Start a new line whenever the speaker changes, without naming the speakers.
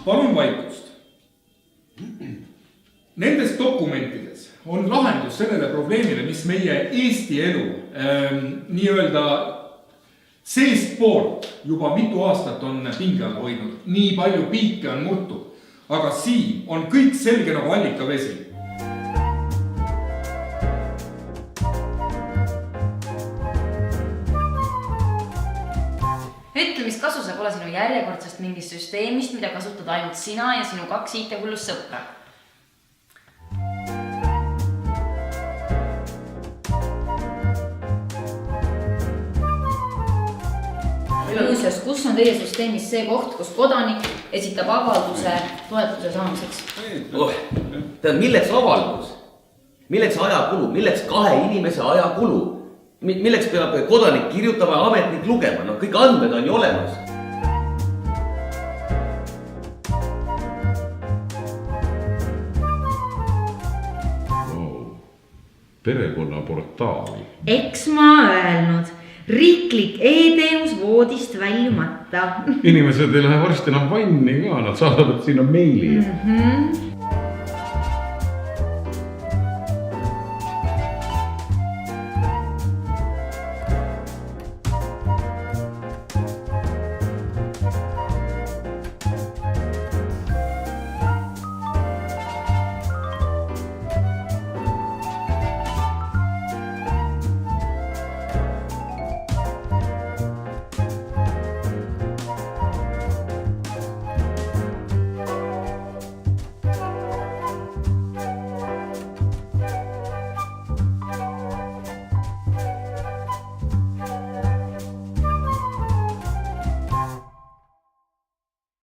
palun vaikust. Nendes dokumentides on lahendus sellele probleemile, mis meie Eesti elu nii-öelda seestpoolt juba mitu aastat on pinge all hoidnud. Nii palju piike on murtud, aga siin on kõik selge nagu allikavesi.
Ütle, mis kasu saab olla sinu järjekordsest mingist süsteemist, mida kasutad ainult sina ja sinu 2 IT-hullust sõpra. Muuseas, kus on teie süsteemis see koht, kus kodanik esitab avalduse toetuse saamiseks?
Tead, milleks avaldus? Milleks ajakulu? Milleks 2 inimese ajakulu? Milleks peab kodanik kirjutama ja ametnik lugema? No kõik andmed on ju olemas.
Perekonnaportaali.
Eks ma öelnud, riiklik e-teenus voodist väljumata.
Inimesed ei lähe varsti enam vanni ka, nad saadavad sinna meili.